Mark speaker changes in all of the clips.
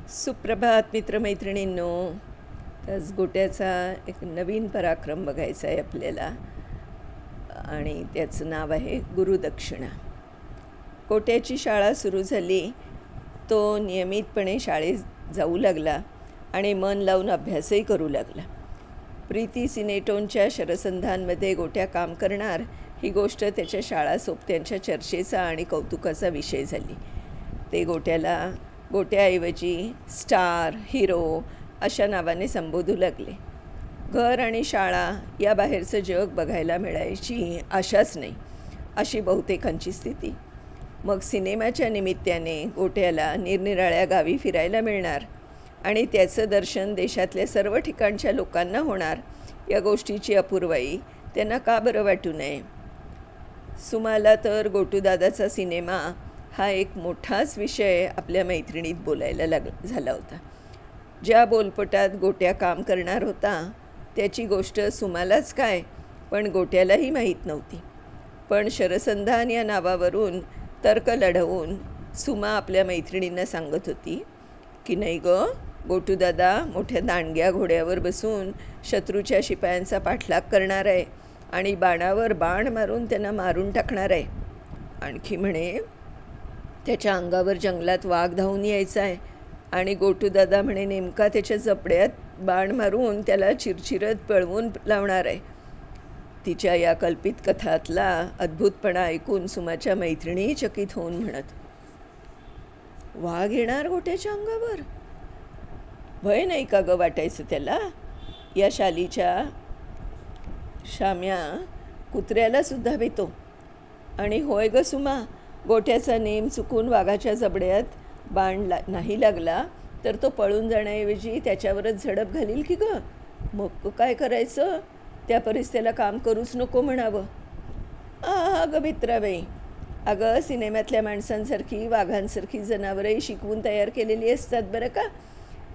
Speaker 1: सुप्रभात मित्रमैत्रिणींनो. आज गोट्याचा एक नवीन पराक्रम बघायचा आहे आपल्याला आणि त्याचं नाव आहे गुरुदक्षिणा. गोट्याची शाळा सुरू झाली. तो नियमितपणे शाळेत जाऊ लागला आणि मन लावून अभ्यासही करू लागला. प्रीती सिनेटोनच्या शरसंधांमध्ये गोट्या काम करणार ही गोष्ट त्याच्या शाळा सोबत्यांच्या चर्चेचा आणि कौतुकाचा विषय झाली. ते गोट्याऐवजी स्टार, हिरो अशा नावाने संबोधू लागले. घर आणि शाळा या बाहेरचं जग बघायला मिळायची आशाच नाही, अशी बहुतेकांची स्थिती. मग सिनेमाच्या निमित्ताने गोट्याला निरनिराळ्या गावी फिरायला मिळणार आणि त्याचं दर्शन देशातल्या सर्व ठिकाणच्या लोकांना होणार, या गोष्टीची अपूर्वाई त्यांना का बरं वाटू नये. सुमाला तर गोटूदादाचा सिनेमा हा एक मोठाच विषय आपल्या मैत्रिणीत बोलायला झाला होता. ज्या बोलपटात गोट्या काम करणार होता त्याची गोष्ट सुमालाच काय, पण गोट्यालाही माहीत नव्हती. पण शरसंधान या नावावरून तर्क लढवून सुमा आपल्या मैत्रिणींना सांगत होती की नाही गं, गोटूदादा मोठ्या दांडग्या घोड्यावर बसून शत्रूच्या शिपायांचा पाठलाग करणार आहे आणि बाणावर बाण मारून त्यांना मारून टाकणार आहे. आणखी म्हणे त्याच्या अंगावर जंगलात वाघ धावून यायचा आहे आणि गोटूदादा म्हणे नेमका त्याच्या जबड्यात बाण मारून त्याला चिरचिरत पळवून लावणार आहे. तिच्या या कल्पित कथातला अद्भुतपणा ऐकून सुमाच्या मैत्रिणी चकित होऊन म्हणत, वाघ येणार गोट्याच्या अंगावर? भय नाही का गं वाटायचं त्याला? या शालीच्या शाम्या कुत्र्याला सुद्धा भीतो. आणि होय ग सुमा, गोट्याचा नेम चुकून वाघाच्या जबड्यात बाण नाही लागला तर तो पळून जाण्याऐवजी त्याच्यावरच झडप घालील की गं. मग काय करायचं? त्या परिस्थितीला काम करूच नको म्हणावं. अगं मित्राबाई, अगं सिनेमातल्या माणसांसारखी वाघांसारखी जनावरही शिकवून तयार केलेली असतात बरं का.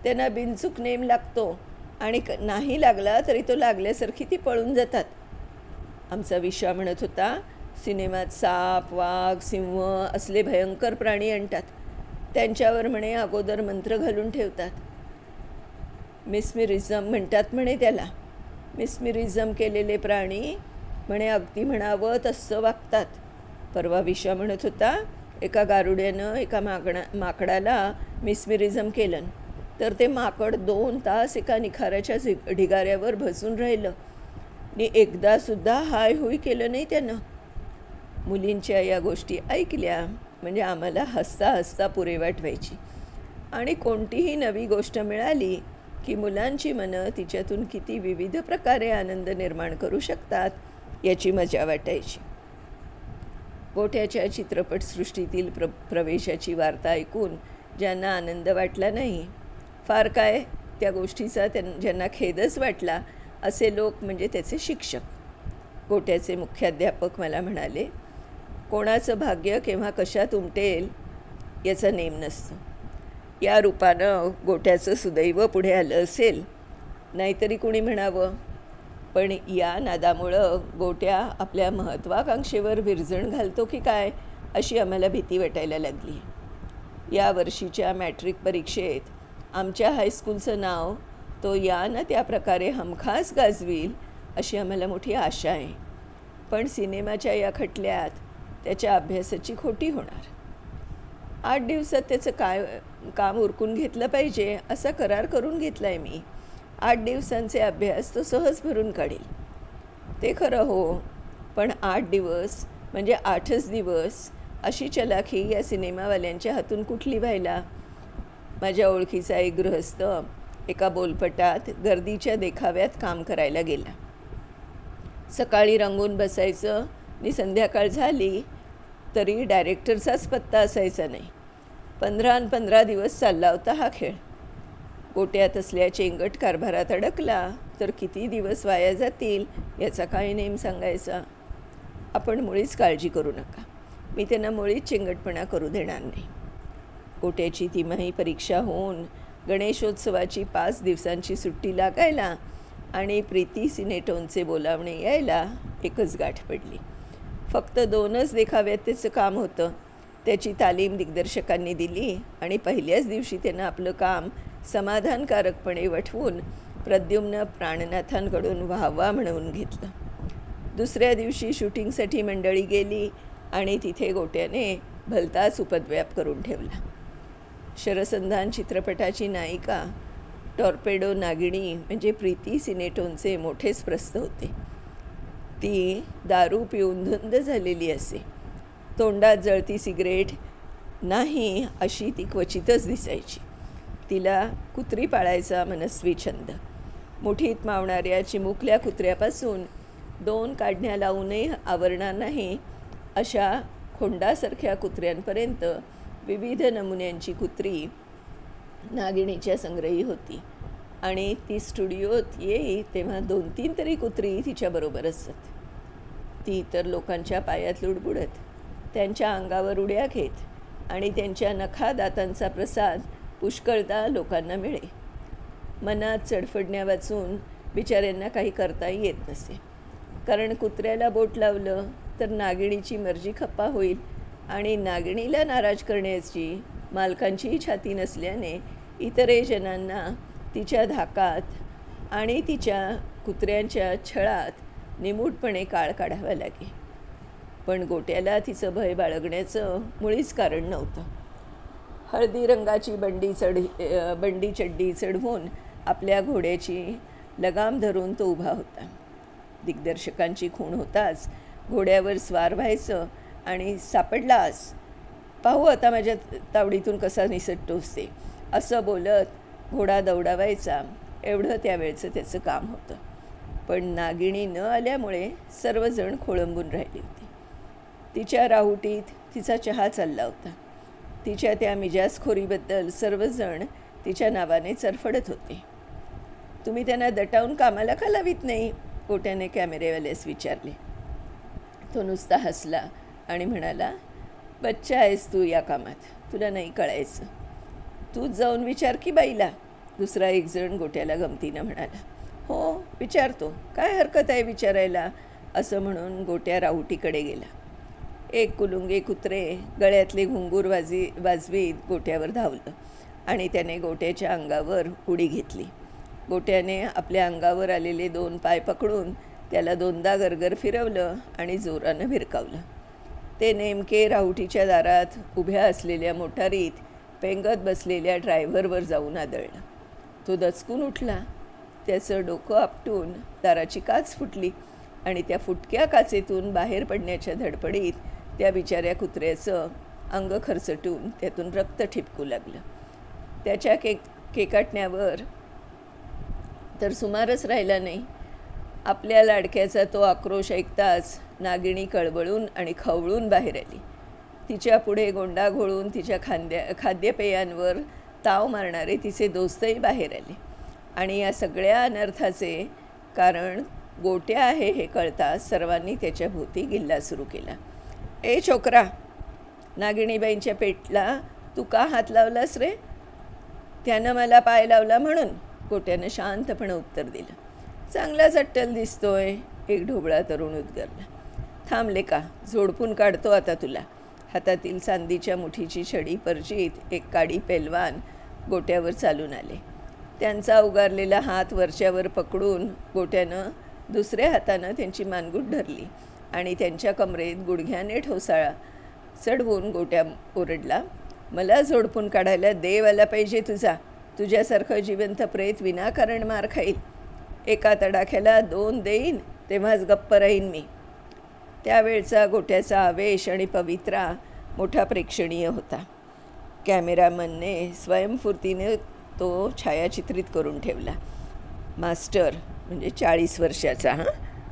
Speaker 1: त्यांना बिनचूक नेम लागतो आणि नाही लागला तरी तो लागल्यासारखी ती पळून जातात. आमचा विश्वा म्हणत होता, सिनेमात साप, वाघ, सिंह असले भयंकर प्राणी आणतात, त्यांच्यावर म्हणे अगोदर मंत्र घालून ठेवतात. मिस्मिरिझम म्हणतात म्हणे त्याला. मिस्मिरिझम केलेले प्राणी म्हणे अगदी म्हणावं तसं वागतात. परवा विश्वा म्हणत होता, एका गारुड्यानं एका माकडाला मिस्मिरिझम केलं तर ते माकड 2 तास एका निखाराच्या ढिगाऱ्यावर बसून राहिलं आणि एकदासुद्धा हाय हुई केलं नाही त्यानं. मुलींच्या या गोष्टी ऐकल्या म्हणजे आम्हाला हसता हसता पुरेवाट व्हायची आणि कोणतीही नवी गोष्ट मिळाली की मुलांची मनं तिच्यातून किती विविध प्रकारे आनंद निर्माण करू शकतात याची मजा वाटायची. गोट्याच्या चित्रपटसृष्टीतील प्रवेशाची वार्ता ऐकून ज्यांना आनंद वाटला नाही, फार काय त्या गोष्टीचा ज्यांना खेदच वाटला असे लोक म्हणजे त्याचे शिक्षक. गोट्याचे मुख्याध्यापक मला म्हणाले, कोणाचं भाग्य केव्हा कशात उमटेल याचा नेम नसतो. या रूपानं गोट्याचं सुदैव पुढे आलं असेल, नाहीतरी कुणी म्हणावं. पण या नादामुळं गोट्या आपल्या महत्त्वाकांक्षेवर विरजण घालतो की काय अशी आम्हाला भीती वाटायला लागली. या वर्षीच्या मॅट्रिक परीक्षेत आमच्या हायस्कूलचं नाव तो या ना त्या प्रकारे हमखास गाजवील अशी आम्हाला मोठी आशा आहे. पण सिनेमाच्या या खटल्यात त्याच्या अभ्यासाची खोटी होणार. 8 दिवसात त्याचं काम उरकून घेतलं पाहिजे असा करार करून घेतला आहे मी. 8 दिवसांचे अभ्यास तो सहज भरून काढेल. ते खरं हो, पण 8 दिवस म्हणजे 8च दिवस अशी चलाखी या सिनेमावाल्यांच्या हातून कुठली व्हायला. माझ्या ओळखीचा एक गृहस्थ एका बोलपटात गर्दीच्या देखाव्यात काम करायला गेला. सकाळी रंगून बसायचं आणि संध्याकाळ झाली तरी डायरेक्टरचाच पत्ता असायचा नाही. 15 दिवस चालला होता हा खेळ. गोट्यात असल्या चेंगट कारभारात अडकला तर किती दिवस वाया जातील याचा काही नेम सांगायचा. आपण मुळीच काळजी करू नका, मी त्यांना मुळीच चेंगटपणा करू देणार नाही. गोट्याची तिमाही परीक्षा होऊन गणेशोत्सवाची 5 दिवसांची सुट्टी लागायला आणि प्रीती सिनेटोनचे बोलावणे यायला एकच गाठ पडली. फक्त 2च देखाव्यात त्याचं काम होतं त्याची तालीम दिग्दर्शकांनी दिली आणि पहिल्याच दिवशी त्यानं आपलं काम समाधानकारकपणे वठवून प्रद्युम्न प्राणनाथांकडून वाहवा मिळवून घेतलं. दुसऱ्या दिवशी शूटिंगसाठी मंडळी गेली आणि तिथे गोट्याने भलताच उपद्व्याप करून ठेवला. शरसंधान चित्रपटाची नायिका टॉर्पेडो नागिणी म्हणजे प्रीती सिनेटोनचे मोठेच प्रस्थ होते. ती दारू पिऊन धुंद झालेली असे. तोंडात जळती सिगरेट नाही अशी ती क्वचितच दिसायची. तिला कुत्री पाळायचा मनस्वी छंद. मुठीत मावणाऱ्या चिमुकल्या कुत्र्यापासून 2 काढण्या लावूनही आवरणार नाही अशा खोंडासारख्या कुत्र्यांपर्यंत विविध नमुन्यांची कुत्री नागिणीच्या संग्रही होती. आणि ती स्टुडिओत येई तेव्हा 2-3 तरी कुत्री तिच्याबरोबर असत. ती इतर लोकांच्या पायात लुडबुडत, त्यांच्या अंगावर उड्या घेत आणि त्यांच्या नखा दातांचा प्रसाद पुष्कळदा लोकांना मिळे. मनात चडफडण्या वाचून बिचाऱ्यांना काही करताही येत नसे. कारण कुत्र्याला बोट लावलं तर नागिणीची मर्जी खप्पा होईल आणि नागिणीला नाराज करण्याची मालकांचीही छाती नसल्याने इतरही जणांना तिच्या धाकात आणि तिच्या कुत्र्यांच्या छळात निमूटपणे काळ काढावा लागे. पण गोट्याला तिचं भय बाळगण्याचं मुळीच कारण नव्हतं. हळदी रंगाची बंडी चड्डी चढवून आपल्या घोड्याची लगाम धरून तो उभा होता. दिग्दर्शकांची खूण होताच घोड्यावर स्वार व्हायचं आणि सापडलास, पाहू आता माझ्या तावडीतून कसा निसटतोस ते, असं बोलत घोडा दौडावायचा. एवढं त्यावेळचं त्याचं काम होतं. पण नागिणी न आल्यामुळे सर्वजण खोळंबून राहिली होती. तिच्या राहुटीत तिचा चहा चालला होता. तिच्या त्या मिजाजखोरीबद्दल सर्वजण तिच्या नावाने चरफडत होते. तुम्ही त्यांना दटावून कामाला का लावित नाही, गोट्याने कॅमेरेवाल्यास विचारले. तो नुसता हसला आणि म्हणाला, बच्चा आहेस तू या कामात, तुला नाही कळायचं. तूच जाऊन विचार की बाईला. दुसरा एक जण गोट्याला गमतीनं म्हणाला. हो विचारतो, काय हरकत आहे विचारायला, असं म्हणून गोट्या राहुटीकडे गेला. एक कुलुंगे कुत्रे गळ्यातले घुंगूर वाजवीत गोट्यावर धावलं आणि त्याने गोट्याच्या अंगावर उडी घेतली. गोट्याने आपल्या अंगावर आलेले 2 पाय पकडून त्याला 2दा गरगर फिरवलं आणि जोरानं भिरकावलं. ते नेमके राहुटीच्या दारात उभ्या असलेल्या मोटारीत पेंगत बसलेल्या ड्रायव्हरवर जाऊन आदळलं. तो दचकून उठला. त्याचं डोकं आपटून दाराची काच फुटली आणि त्या फुटक्या काचेतून बाहेर पडण्याच्या धडपडीत त्या बिचाऱ्या कुत्र्याचं अंग खरचटून त्यातून रक्त ठिपकू लागलं. त्याच्या केकाटण्यावर तर सुमारच राहिला नाही. आपल्या लाडक्याचा तो आक्रोश ऐकताच नागिणी कळबळून आणि खवळून बाहेर आली. तिच्या पुढे गोंडा घोळून तिच्या खाद्यपेयांवर ताव मारणारे तिचे दोस्तही बाहेर आले. आणि या सगळ्या अनर्थाचे कारण गोट्या आहे हे कळता सर्वांनी त्याच्या भोवती गिल्ला सुरू केला. ए छोकरा, नागिणीबाईंच्या पेटला तू का हात लावलास रे? त्यानं मला पाय लावला म्हणून, गोट्यानं शांतपणे उत्तर दिलं. चांगलाच अट्टल दिसतोय, एक ढोबळा तरुण उद्गारला. थांबले का, झोडपून काढतो आता तुला. हातातील चांदीच्या मुठीची छडी परजीत एक काडी पेलवान गोट्यावर चालून आले. त्यांचा उगारलेला हात वरच्यावर पकडून गोट्यानं दुसऱ्या हातानं त्यांची मानगूट धरली आणि त्यांच्या कमरेत गुडघ्याने ठोसाळा चढवून गोट्या ओरडला. मला झोडपून काढायला देव आला पाहिजे तुझ्यासारखं जिवंत प्रेत विनाकारण मार खाईल. एका तडाख्याला 2 देईन तेव्हाच गप्प राहीन मी. त्यावेळचा गोट्याचा आवेश आणि पवित्रा मोठा प्रेक्षणीय होता. कॅमेरामनने स्वयंफूर्तीने तो छायाचित्रित करून ठेवला. मास्टर म्हणजे 40 वर्षाचा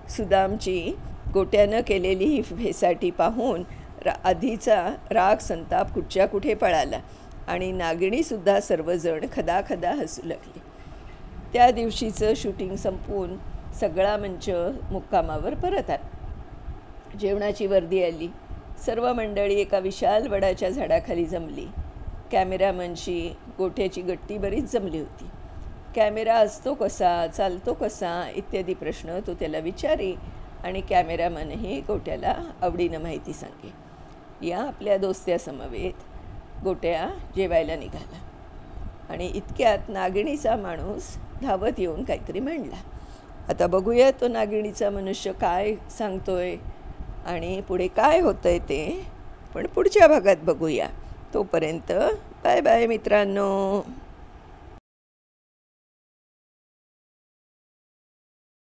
Speaker 1: सुदामची गोट्यानं केलेली ही फेसाटी पाहून आधीचा राग संताप कुठच्या कुठे पळाला आणि नागिणीसुद्धा सर्वजण खदाखदा हसू लागली. त्या दिवशीचं शूटिंग संपवून सगळा मंच मुक्कामावर परत आला. जेवणाची वर्दी आली. सर्व मंडळी एका विशाल वडाच्या झाडाखाली जमली. कॅमेरामनशी गोट्याची गट्टी बरीच जमली होती. कॅमेरा असतो कसा, चालतो कसा इत्यादी प्रश्न तो त्याला विचारी आणि कॅमेरामनही गोट्याला आवडीनं माहिती सांगे. या आपल्या दोस्त्यासमवेत गोट्या जेवायला निघाला आणि इतक्यात नागिणीचा माणूस धावत येऊन काहीतरी म्हणला. आता बघूया तो नागिणीचा मनुष्य काय सांगतोय आणि पुढे काय होतंय ते पण पुढच्या भागात बघूया. तोपर्यंत बाय बाय मित्रांनो.